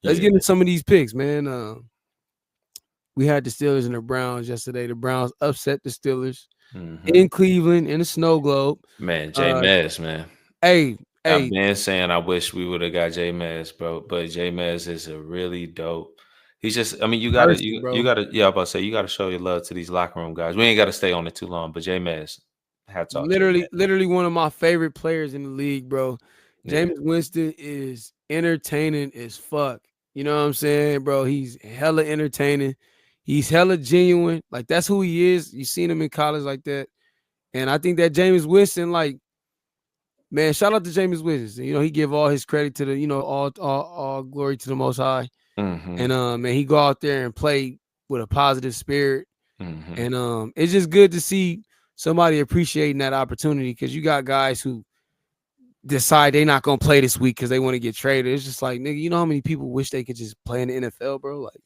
let's get into some of these picks, man. We had the Steelers and the Browns yesterday. The Browns upset the Steelers in Cleveland in the snow globe. Man, J-Mez, man. Hey, I've hey, been saying I wish we would have got J-Mez, bro. But J-Mez is a really dope. He's just, I mean, person, bro. yeah, I'm about to say, you gotta show your love to these locker room guys. We ain't gotta stay on it too long, but J-Mez, hats off, J-Mez. Literally one of my favorite players in the league, bro. Yeah, Jameis Winston is entertaining as fuck. You know what I'm saying, bro? He's hella entertaining. He's hella genuine. Like that's who he is. You seen him in college like that. And I think that Jameis Winston, like, man, shout out to Jameis Winston. You know, he give all his credit to the, all glory to the Most High. mm-hmm. And man, he go out there and play with a positive spirit. Mm-hmm. And it's just good to see somebody appreciating that opportunity because you got guys who decide they're not gonna play this week because they want to get traded. It's just like, nigga, you know how many people wish they could just play in the NFL, bro? Like,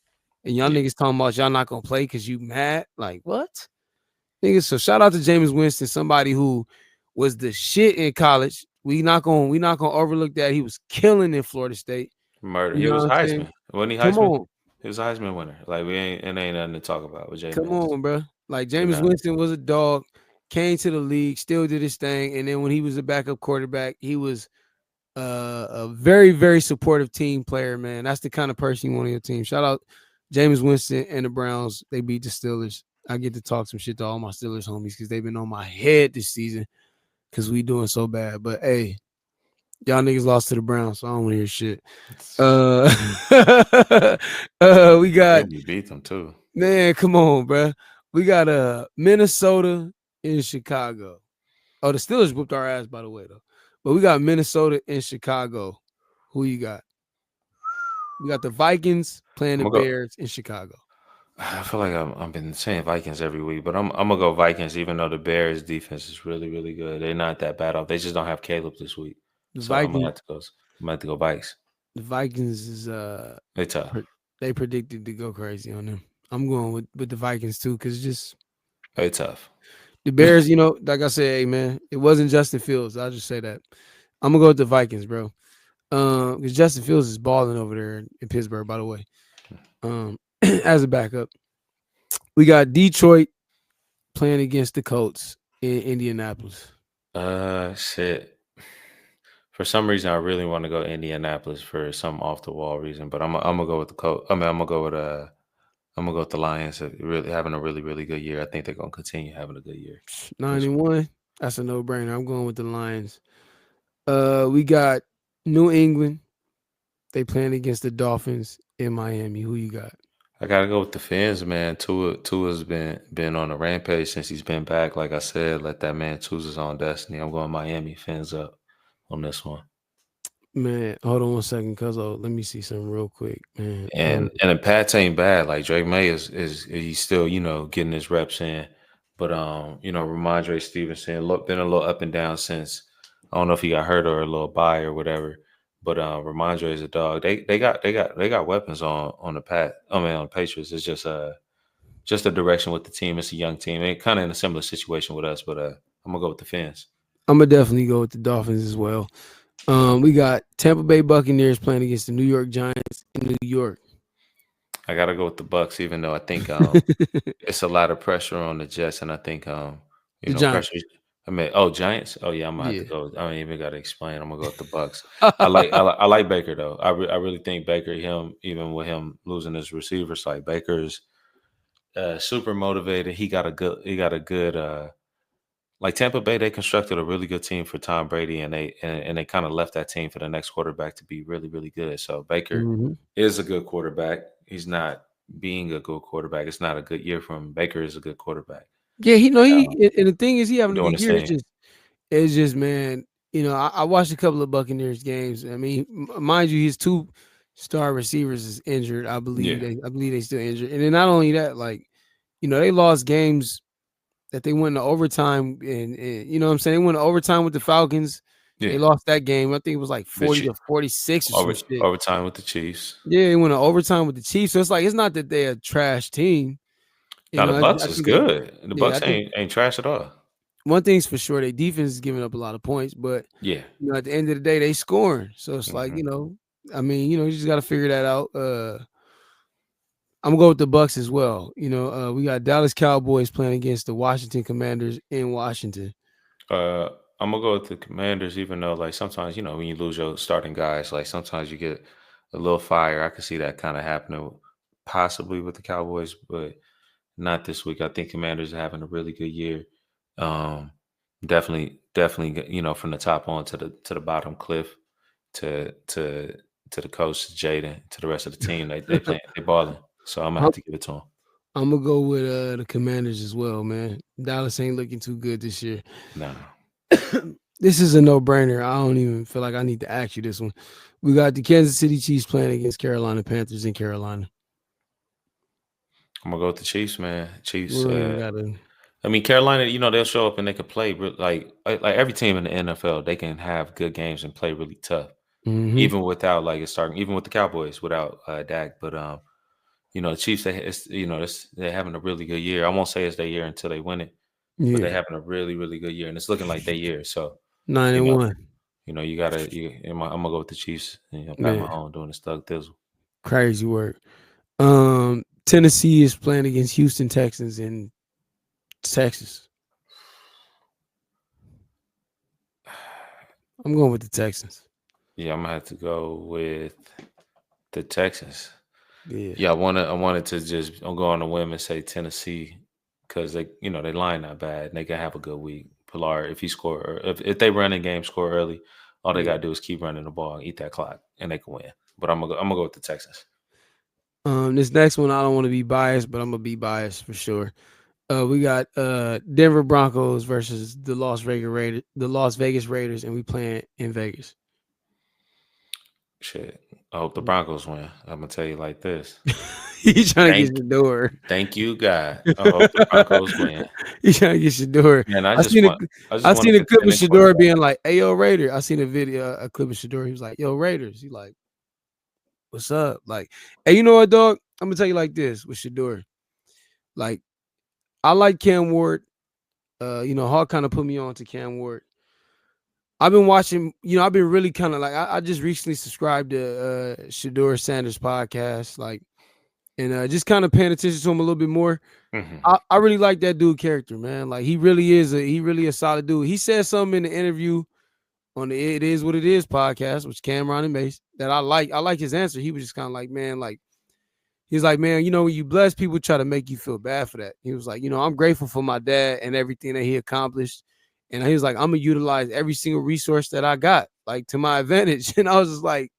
and y'all Yeah. niggas talking about y'all not gonna play because you mad? Like, what? Niggas, so shout out to Jameis Winston, somebody who was the shit in college. We not gonna overlook that. He was killing in Florida State. Murder. You He know was what I'm saying? Heisman. Wasn't he Come Heisman? on. He was a Heisman winner. Like it ain't nothing to talk about with Come J-Mez. on, bro. Like You Jameis know. Winston was a dog, came to the league, still did his thing, and then when he was a backup quarterback, he was a very, very supportive team player, man. That's the kind of person you want on your team. Shout out Jameis Winston and the Browns. They beat the Steelers. I get to talk some shit to all my Steelers homies because they've been on my head this season because we doing so bad. But hey, y'all niggas lost to the Browns, so I don't want to hear shit. We got And we beat them too. man, come on, bro. We got Minnesota in Chicago. Oh, the Steelers whooped our ass, by the way, though. But we got Minnesota and Chicago. Who you got? We got the Vikings playing I'm the gonna go. Bears in Chicago. I feel like I've been saying Vikings every week, but I'm gonna go Vikings, even though the Bears defense is really, really good. They're not that bad off. They just don't have Caleb this week. The So I'm gonna Vikings, have to go. I'm gonna have to go Vikes. the Vikings is They tough. they predicted to go crazy on them. I'm going with the Vikings too, because just They tough. the Bears, like I said, hey man, it wasn't Justin Fields. I'll just say that. I'm gonna go with the Vikings, bro. Because Justin Fields is balling over there in Pittsburgh, by the way. As a backup. We got Detroit playing against the Colts in Indianapolis. Shit. For some reason, I really want to go Indianapolis for some off the wall reason, but I'm gonna go with the Colts. I mean, I'm gonna go with the Lions. Really having a really, really good year. I think they're gonna continue having a good year. 91. That's a no-brainer. I'm going with the Lions. We got New England. They playing against the Dolphins in Miami. Who you got? I gotta go with the Fins, man. Tua's been on a rampage since he's been back. Like I said, let that man choose his own destiny. I'm going Miami Fins up on this one. Man, hold on 1 second, cuz let me see something real quick, man. And the Pats ain't bad. Like Drake May is he's still, getting his reps in. But Ramondre Stevenson been a little up and down since I don't know if he got hurt or a little bye or whatever. But Ramondre is a dog. They got weapons on the on the Patriots. It's just a direction with the team. It's a young team. They kind of in a similar situation with us, but I'm gonna go with the Fins. I'm gonna definitely go with the Dolphins as well. We got Tampa Bay Buccaneers playing against the New York Giants in New York. I gotta go with the Bucks, even though I think it's a lot of pressure on the Jets, and I think The Giants. pressure. I mean, Giants. Oh yeah, I'm gonna have Yeah. to go. I don't even gotta explain. I'm gonna go with the Bucks. I like Baker though. I really think Baker, even with him losing his receivers, like Baker's super motivated. He got a good like Tampa Bay. They constructed a really good team for Tom Brady, and they kind of left that team for the next quarterback to be really, really good. So Baker is a good quarterback. He's not being a good quarterback. It's not a good year for him. Baker is a good quarterback. Yeah, and the thing is he having a Doing good his year. thing. It's just man, I watched a couple of Buccaneers games. I mean, mind you, his 2-star receivers is injured. I believe Yeah. they still injured. And then not only that, like, they lost games that they went into overtime and you know what I'm saying? They went to overtime with the Falcons. Yeah. They lost that game. I think it was like 40-46 or some shit. Overtime with the Chiefs. Yeah, they went to overtime with the Chiefs. So it's like it's not that they're a trash team. Now the Bucks I is think good. The yeah, I Bucks think ain't trash at all. one thing's for sure, their defense is giving up a lot of points, but Yeah. at the end of the day, they scoring. So it's like, Mhm. I mean, you just got to figure that out. I'm gonna go with the Bucks as well. We got Dallas Cowboys playing against the Washington Commanders in Washington. Uh, I'm gonna go with the Commanders, even though like sometimes when you lose your starting guys, like sometimes you get a little fire. I can see that kind of happening, possibly with the Cowboys, but not this week. I think Commanders are having a really good year. Um, definitely, from the top on to the bottom cliff, to to the coach Jaden, to the rest of the team. They playing, they balling. So I'm gonna I'm, have to give it to them. I'm gonna go with the Commanders as well, man. Dallas ain't looking too good this year. Nah, This is a no brainer. I don't even feel like I need to ask you this one. We got the Kansas City Chiefs playing against Carolina Panthers in Carolina. I'm gonna go with the Chiefs, man. We Chiefs. don't even gotta. I mean, Carolina, they'll show up and they can play like every team in the NFL. They can have good games and play really tough, Hmm. even without like it's starting. Even with the Cowboys without Dak, but the Chiefs, they're having a really good year. I won't say it's their year until they win it, but they're Yeah, having a really really good year, and it's looking like their year. So nine you and know, one. you gotta. I'm gonna go with the Chiefs. Pat Man, Mahomes doing his thug thizzle. crazy work. Tennessee is playing against Houston Texans in Texas. I'm going with the Texans. Yeah, I'm gonna have to go with the Texans. Yeah, Yeah, I wanted to just go on a whim and say Tennessee because they line not bad and they can have a good week. Pilar, if he score, or if they run in game, score early, all they yeah. gotta do is keep running the ball, eat that clock, and they can win. But I'm gonna go with the Texans. This next one I don't want to be biased, but I'm gonna be biased for sure. We got Denver Broncos versus the Las Vegas Raiders, and we playing in Vegas. Shit, I hope the Broncos win. I'm gonna tell you like this. He's trying to get Thank, your door. thank you, God. I hope the Broncos win. He's trying to get your door. Man, I seen a I just I want a seen a clip of contending Shador quarterback. being like, "Hey yo Raider." I seen a video, a clip of Shador. He was like, "Yo Raiders." He like, "What's up?" Like, hey, you know what, dog? I'm gonna tell you like this with Shador. Like, I like Cam Ward. Hawk kind of put me on to Cam Ward. I've been watching, I've been really kind of like I just recently subscribed to Shador Sanders podcast, like, and just kind of paying attention to him a little bit more. Hmm. I really like that dude character, man. Like he really a solid dude. He said something in the interview on the It Is What It Is podcast, which Cameron and Mace, that I like. I like his answer. He was just kind of like, man, like he's like, man, when you bless people, try to make you feel bad for that. He was like, I'm grateful for my dad and everything that he accomplished. And he was like, I'm gonna utilize every single resource that I got, like to my advantage. And I was just like,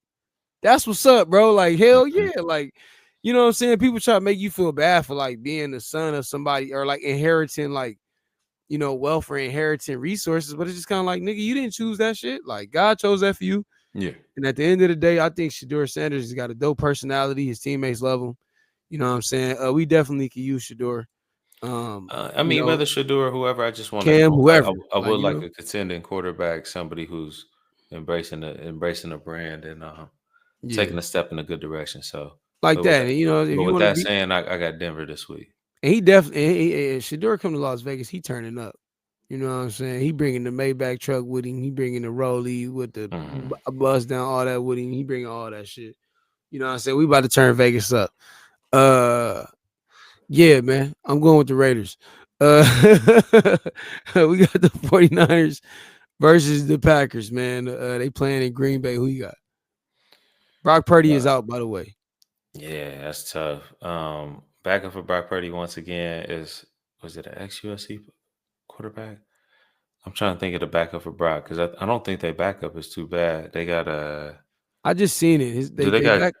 that's what's up, bro. Like, hell Hmm. yeah. Like, you know what I'm saying? People try to make you feel bad for like being the son of somebody or like inheriting like, wealth or inheriting resources. But it's just kind of like, nigga, you didn't choose that shit. Like God chose that for you. Yeah. And at the end of the day, I think Shador Sanders has got a dope personality. His teammates love him. You know what I'm saying? We definitely could use Shador. Um, I you mean, know, whether Shador or whoever, I just want to. Cam, whoever. I Like, would like a contending quarterback, somebody who's embracing the brand and yeah. taking a step in a good direction. So, Like but with that. that, And if but you with want to that be saying, I got Denver this week. and he definitely and Shador come to Las Vegas, he turning up. You know what I'm saying? He bringing the Maybach truck with him. He bringing the Rollie with the Hmm. bus down, all that with him. He bringing all that shit. You know what I'm saying? We about to turn Vegas up. Uh, yeah, man. I'm going with the Raiders. Uh, we got the 49ers versus the Packers, man. They playing in Green Bay. Who you got? Brock Purdy is out, by the way. Yeah, that's tough. Backup for Brock Purdy once again was it an ex USC quarterback? I'm trying to think of the backup for Brock because I don't think their backup is too bad. They got I just seen it. do they They got back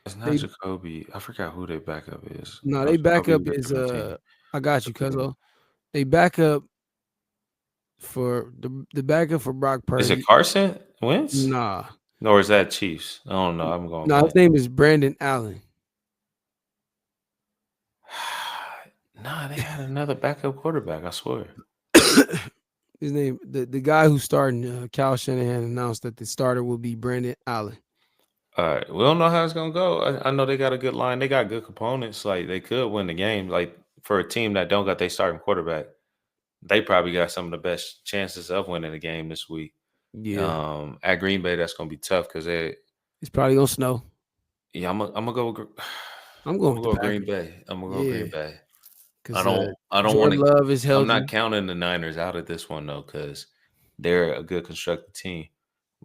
it's not they Jacoby. I forgot who their backup is. no, No, they backup Jacoby is Benjamin. I got you, cuzzo. They backup for the backup for Brock Is it Purdy. Carson Wentz? Nah. Or is that Chiefs? I don't know. I'm going No, his blank. name is Brandon Allen. Nah, they had another backup quarterback. I swear. His name, the guy who's starting, Cal Shanahan announced that the starter will be Brandon Allen. All right, we don't know how it's gonna go. I know they got a good line. They got good components. Like they could win the game. Like for a team that don't got their starting quarterback, they probably got some of the best chances of winning the game this week. Yeah. At Green Bay, that's gonna be tough because It's probably gonna snow. Yeah, I'm gonna go. I'm I'm going with gonna the go Green Packers. Bay. I'm gonna go Yeah, Green Bay. because I don't want Jordan to. Love is I'm not healthy. counting the Niners out of this one though, because they're a good constructed team,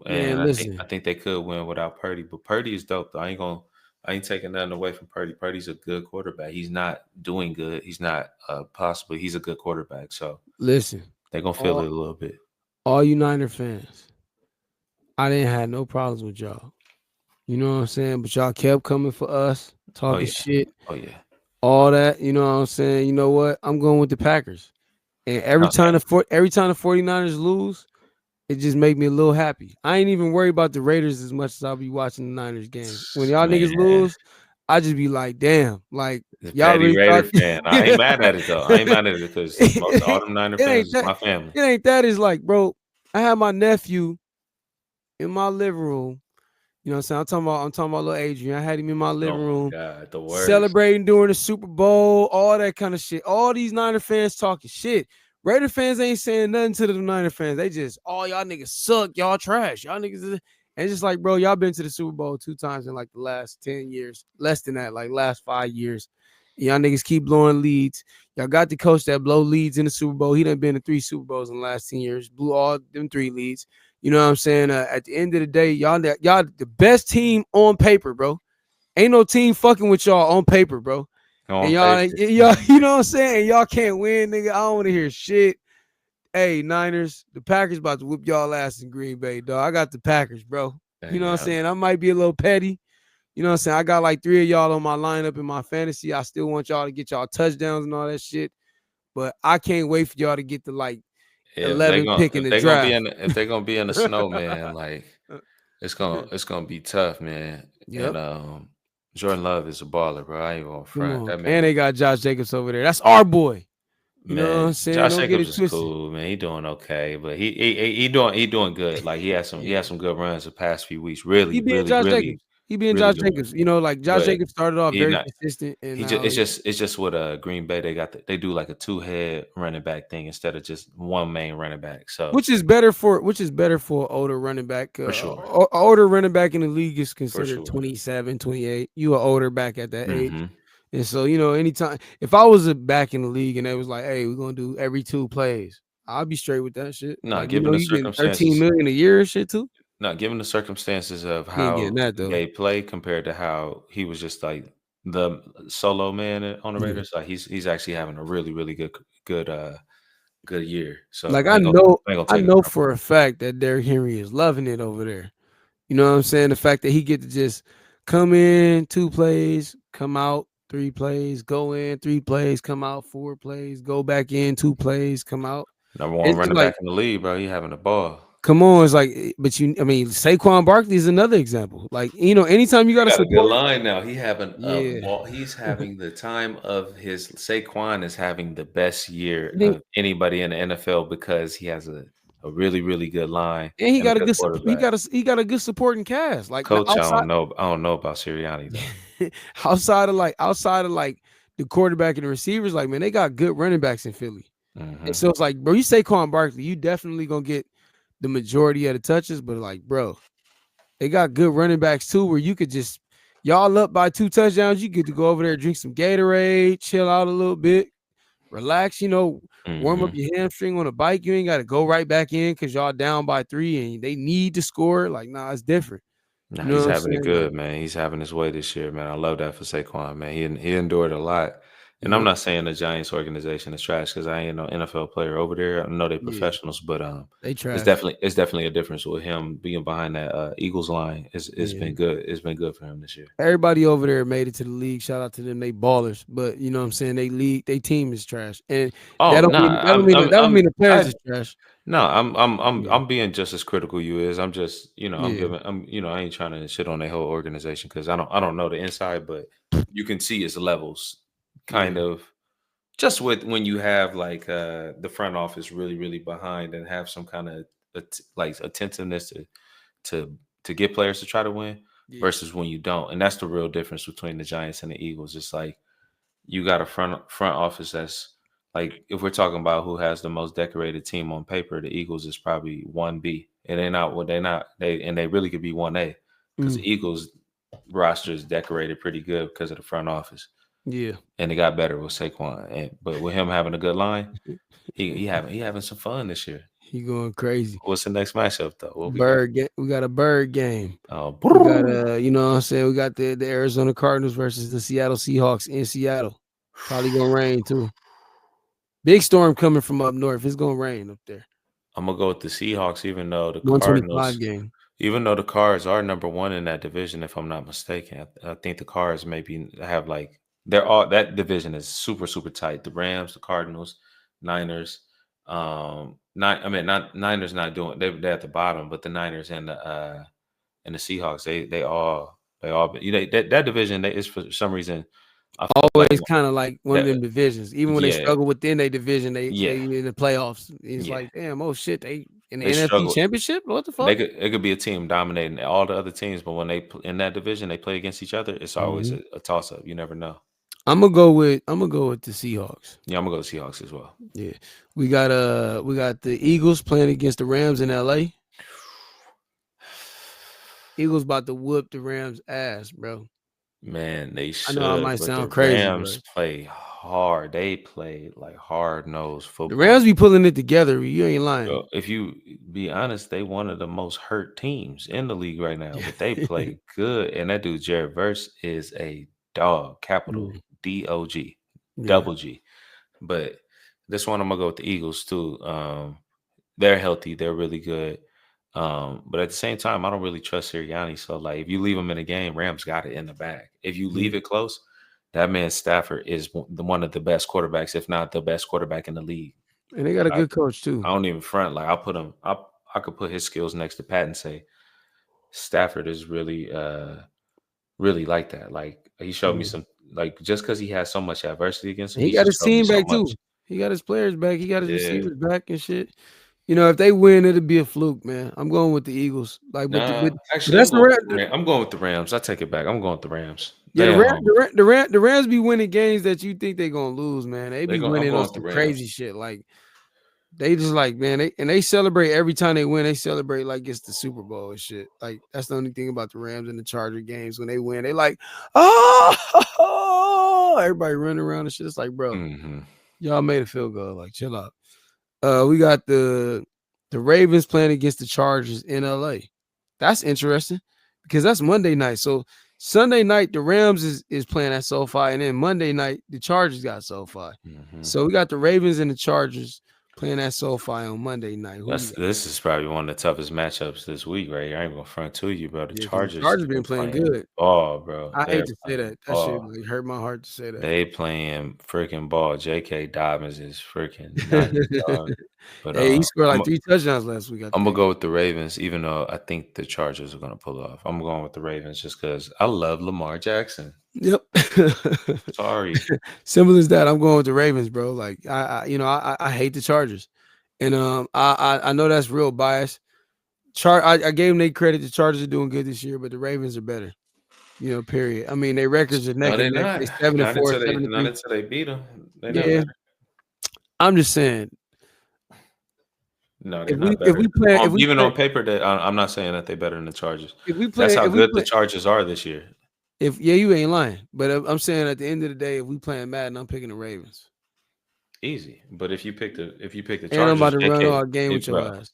and Man, listen, I think they could win without Purdy. But Purdy is dope though. I ain't taking nothing away from Purdy. Purdy's a good quarterback. He's not doing good. He's not possibly. He's a good quarterback. So listen. they're gonna feel All it a little bit. all you Niner fans, I didn't have no problems with y'all. You know what I'm saying? But y'all kept coming for us, Oh talking yeah. shit, Oh yeah. all that. You know what I'm saying? You know what? I'm going with the Packers. And No, same. every time the 49ers lose, it just make me a little happy. I ain't even worried about the Raiders as much as I'll be watching the Niners games. When y'all Man, niggas lose, I just be like, damn, like the y'all petty really Raider thought fan. I ain't mad at it though. I ain't mad at it because most all them Niner it fans ain't is that my family. it ain't that. It's like, bro, I had my nephew in my living room. You know what I'm saying? I'm talking about little Adrian. I had him in my Oh living my room God, the worst. celebrating during the Super Bowl, all that kind of shit. All these Niner fans talking shit. Raider fans ain't saying nothing to the Niner fans. They just, oh, y'all niggas suck. Y'all trash. Y'all niggas. And it's just like, bro, y'all been to the Super Bowl 2 times in like the last 10 years. Less than that, like last 5 years. Y'all niggas keep blowing leads. Y'all got the coach that blow leads in the Super Bowl. He done been to 3 Super Bowls in the last 10 years. Blew all them 3 leads. You know what I'm saying? At the end of the day, y'all the best team on paper, bro. Ain't no team fucking with y'all on paper, bro. And On y'all, paper. y'all, you know what I'm saying? Y'all can't win, nigga. I don't want to hear shit. Hey, Niners, the Packers about to whoop y'all ass in Green Bay, dog. I got the Packers, bro. You Hey know what I'm man. saying? I might be a little petty. You know what I'm saying? I got like 3 of y'all on my lineup in my fantasy. I still want y'all to get y'all touchdowns and all that shit. But I can't wait for y'all to get the like If they 11th gonna pick in if the they gonna be draft. in if they gonna be in the snow, man, like it's gonna be tough, man. And Yep. Jordan Love is a baller, bro. I ain't gonna Come front. on. That And man, they got Josh Jacobs over there. That's our boy. You know what man, I'm saying? Josh Don't get Jacobs it is twisted. cool, man. He doing okay, but he doing good. Like he Yeah. had some good runs the past few weeks. He Really, being really, Josh really, Jacobs. He being really Josh good Jacobs. runs. You know, like Josh But Jacobs started off he very not. consistent, and He just now it's just with Green Bay they do like a two head running back thing instead of just one main running back. So which is better for an older running back. for sure, Older running back in the league is for considered sure. 27, 28. You an older back at that age. Hmm. And so, you know, anytime if I was a back in the league and they was like, hey, we're gonna do every 2 plays, I'll be straight with that shit. No, Like, you given know, the you getting 13 circumstances, million a year and shit too. given the circumstances of You ain't getting how that though. they play compared to how he was just like the solo man on the Yeah. Raiders, like he's actually having a really really good good year. So Like I ain't gonna I take it know from for a fact that Derrick Henry is loving it over there. You know what I'm saying? The fact that he get to just come in 2 plays, come out 3 plays, go in 3 plays, come out 4 plays, go back in 2 plays, come out. number one It's just running like, back in the league, bro. He having the ball. come on, it's like, but I mean, Saquon Barkley is another example. Like, you know, anytime you He got to got a good support, line now. He having a yeah, ball. He's having the time of his. Saquon is having the best year and, then, of anybody in the NFL because he has a really really good line and he and a got a good good, quarterback. he got a good supporting cast. Like Coach, outside, I don't know about Sirianni though. outside of like the quarterback and the receivers, like man, they got good running backs in Philly. And Hmm. so it's like, bro, you Saquon Barkley, you definitely gonna get the majority of the touches, but like, bro, they got good running backs too, where you could just y'all up by 2 touchdowns, you get to go over there, drink some Gatorade, chill out a little bit, relax, you know, warm up Hmm. your hamstring on a bike. You ain't got to go right back in because y'all down by 3 and they need to score. Like, nah, it's different. Nah, You know he's what I'm having it saying? Like, good, man. He's having his way this year, man. I love that for Saquon, man. He endured a lot. And I'm yep, not saying the Giants organization is trash because I ain't no NFL player over there. I know they're yeah, professionals, but they trash. it's definitely a difference with him being behind that Eagles line. It's Yeah. been good. It's been good for him this year. Everybody over there made it to the league. Shout out to them. They ballers. But you know what I'm saying? They team is trash. And Oh no, that don't mean the players is trash. no, Yeah. I'm being just as critical you is. I'm just Yeah. I ain't trying to shit on their whole organization because I don't know the inside, but you can see its levels, kind Yeah. of just with when you have like the front office really really behind and have some kind of like attentiveness to to get players to try to win Yeah. versus when you don't, and that's the real difference between the Giants and the Eagles. It's like you got a front office that's like if we're talking about who has the most decorated team on paper, the Eagles is probably 1B. And they not what they not they and they really could be 1A. because Mm, the Eagles roster is decorated pretty good because of the front office, yeah, and it got better with Saquon. But with him having a good line, he having some fun this year. he going crazy. What's the next matchup though? What we got? Bird game. We got a bird game. We got Oh, you know what I'm saying? We got the Arizona Cardinals versus the Seattle Seahawks in Seattle. Probably gonna rain too. Big storm coming from up north. It's gonna rain up there. I'm gonna go with the Seahawks, 125 game. Even though the Cards are number one in that division, if I'm not mistaken. I think the Cards maybe have like they're all that division is super super tight. The Rams, the Cardinals, Niners. I mean, not Niners not doing they're at the bottom, but the Niners and the Seahawks they all that division they is for some reason I feel like Always kind of like one of that them divisions. Even when they yeah struggle within their division, they yeah in the playoffs. It's yeah like, damn, oh shit, they in the they NFC struggle. Championship. What the They fuck? could it could be a team dominating all the other teams, but when in that division they play against each other, it's always Mhm. a toss up. You never know. I'm gonna go with the Seahawks. Yeah, I'm gonna go to Seahawks as well. Yeah, we got the Eagles playing against the Rams in LA. Eagles about to whoop the Rams ass, bro. Man, they I know I should, might but the sound crazy, Rams bro. play hard. They play like hard nosed The football. Rams be pulling it together. You ain't lying. Yo, if you be honest, they one of the most hurt teams in the league right now, Yeah. but they play good. And that dude Jared Verse is a dog, capital Mm, DOG, yeah. double G. But this one I'm gonna go with the Eagles too. They're healthy, they're really good. But at the same time, I don't really trust Sirianni. So like if you leave him in a game, Rams got it in the bag. If you Yeah. leave it close, that man Stafford is one of the best quarterbacks, if not the best quarterback in the league. And they got a I, good coach too. I don't even front. Like I'll put him I could put his skills next to Pat and say Stafford is really like that. Like he showed me Yeah. some like just because he has so much adversity against him, He he's got just his showed me team so back too. much. He got his players back. He got his Yeah. receivers back and shit. You know, if they win, it'll be a fluke, man. I'm going with the Eagles. Like, Nah, but actually, that's the Rams. I'm going with the Rams. I take it back. I'm going with the Rams. Yeah, They the at Rams, home. the Rams be winning games that you think they're gonna lose, man. They be I'm winning going on with the some Rams. crazy shit. Like they just like, man, they celebrate every time they win. They celebrate like it's the Super Bowl and shit. Like that's the only thing about the Rams and the Charger games when they win. They like, oh, everybody running around and shit. It's like, bro, Hmm. y'all made a field goal. Like, chill out. We got the Ravens playing against the Chargers in LA. That's interesting because that's Monday night. So Sunday night the Rams is playing at SoFi, and then Monday night the Chargers got SoFi. Hmm. So we got the Ravens and the Chargers playing at SoFi on Monday night. Who you got? This is probably one of the toughest matchups this week, right? I ain't gonna front to you, bro. The Yeah, because the Chargers Chargers been are playing playing good. ball, bro. I hate They're to say playing that. That shit ball. like hurt my heart to say They playing freaking ball. J.K. Dobbins is freaking nice, that. dog. But Hey, he scored like 3 touchdowns last week, I I'm gonna think. go with the Ravens, even though I think the Chargers are gonna pull off. I'm going with the Ravens just because I love Lamar Jackson. Yep. Sorry. Simple as that. I'm going with the Ravens, bro. Like I hate the Chargers, and I know that's real bias. I gave them their credit. The Chargers are doing good this year, but the Ravens are better. You know, period. I mean, their records are No, neck they and neck. not. They 7-4, seven and Not three. until they beat them. They not Yeah, better. I'm just saying. No, they're If we not if better. we play if we Even play on paper, that I'm not saying that they're better than the Chargers. if we That's play how if we good the play Chargers are this year. if yeah, you ain't lying. But I'm saying at the end of the day, if we playing Madden, I'm picking the Ravens, Easy. But if you pick the and I'm about Chargers, to run all game with your Bro, ass.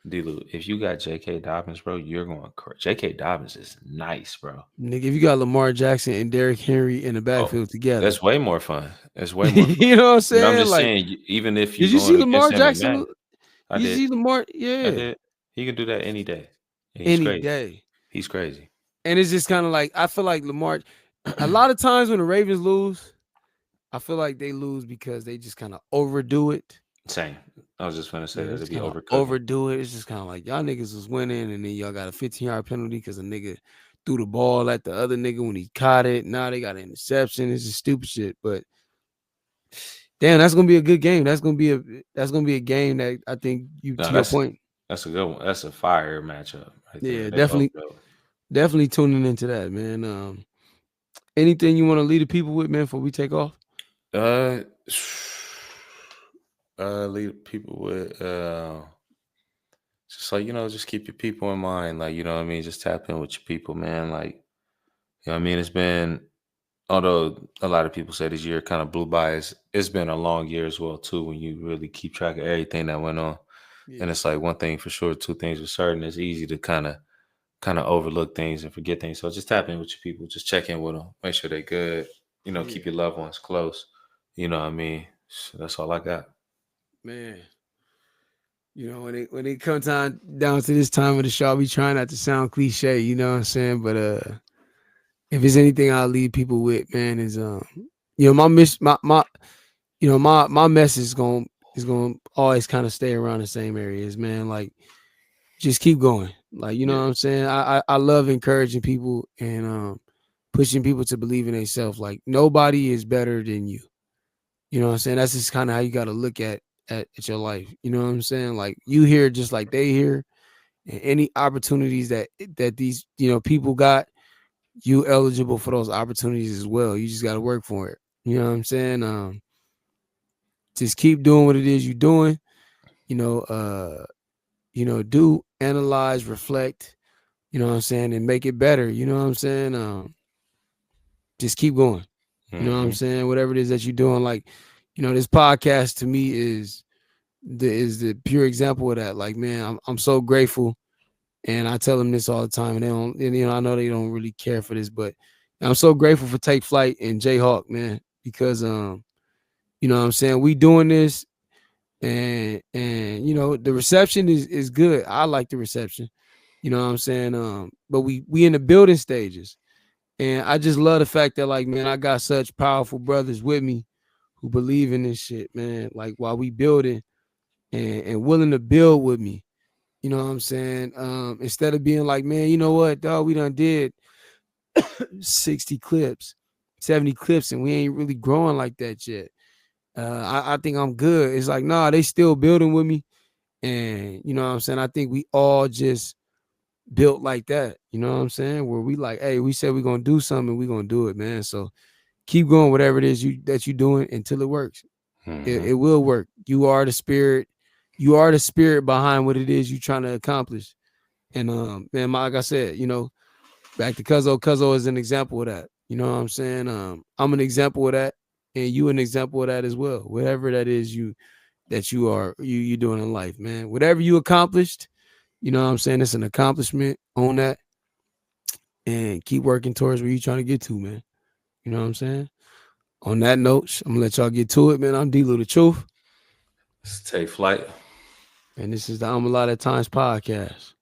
D-Lou, if you got J.K. Dobbins, bro, you're going crazy. J.K. Dobbins is nice, bro. Nigga, if you got Lamar Jackson and Derrick Henry in the Oh, backfield together, that's way more fun. That's way more fun. you know what I'm But I'm saying? just Like, saying, even if did you're you see going against Lamar him in Jackson? Madden, I You did. see Lamar? I Yeah, did. He can do that any day. And he's any crazy. day. He's crazy. And it's just kind of like I feel like Lamar. A lot of times when the Ravens lose, I feel like they lose because they just kind of overdo it. Same. I was just gonna say Yeah, that it's it'd be kind of overcooking. overdo it. It's just kind of like y'all niggas was winning, and then y'all got a 15-yard penalty because a nigga threw the ball at the other nigga when he caught it. Now they got an interception. It's just stupid shit. But damn, that's gonna be a good game. That's gonna be a game that I think you No, to your point. that's a good one. That's a fire matchup right there. Yeah, They both definitely, go. definitely tuning into that, man. Anything you want to lead the people with, man, before we take off? Uh, lead people with just like, just keep your people in mind. Like, you know what I mean? Just tap in with your people, man. Like, you know what I mean? It's been, although a lot of people say this year kind of blew by, it's been a long year as well, too, when you really keep track of everything that went on. And Yeah, it's like one thing for sure, two things for certain. It's easy to kind of overlook things and forget things. So just tap in with your people, just check in with them, make sure they're good. yeah, Keep your loved ones close. You know what I mean? So that's all I got. man. When it comes down to this time of the show, I be trying not to sound cliche. You know what I'm saying? But if it's anything I'll leave people with, man, is my my message is going to always kind of stay around the same areas, man. Like, just keep going. Like, you know Yeah. what I'm saying? I love encouraging people and pushing people to believe in themselves. Like, nobody is better than you. You know what I'm saying? That's just kind of how you got to look at your life. You know what I'm saying? Like, you here just like they here, and any opportunities that these people got, you eligible for those opportunities as well. You just got to work for it. You know what I'm saying? Just keep doing what it is you're doing. You know, do analyze, reflect. You know what I'm saying, and make it better. You know what I'm saying? Just keep going. You know what I'm Hmm. saying? Whatever it is that you're doing, like, this podcast to me is the pure example of that. Like, man, I'm so grateful, and I tell them this all the time, and they don't. And, I know they don't really care for this, but I'm so grateful for Take Flight and Jayhawk, man, because you know what I'm saying, we doing this, and the reception is good. I like the reception. You know what I'm saying? But we in the building stages. And I just love the fact that, like, man, I got such powerful brothers with me who believe in this shit, man. Like, while we building and willing to build with me. You know what I'm saying? Instead of being like, man, you know what, dog, we done did 60 clips, 70 clips, and we ain't really growing like that yet. I think I'm good. It's like, nah, they still building with me. And you know what I'm saying? I think we all just built like that. You know what I'm saying? Where we like, hey, we said we're gonna do something, we're gonna do it, man. So keep going, whatever it is you're doing until it works. It Hmm. will work. You are the spirit. You are the spirit behind what it is you're trying to accomplish. And man, like I said, back to Cuzzo. Cuzzo is an example of that. You know what I'm saying? I'm an example of that, and you an example of that as well. Whatever that is you are you doing in life, man. Whatever you accomplished, you know what I'm saying? It's an accomplishment on that, and keep working towards where you're trying to get to, man. You know what I'm saying? On that note, I'm gonna let y'all get to it, man. I'm dlouthetruth, Let's take flight. and this is the I'm a Lot of Times podcast. Yes,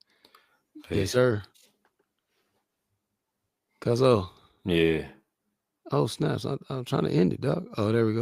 Peace. sir. Cuzzo. Yeah. Oh, snaps. I'm trying to end it, dog. Oh, there we go.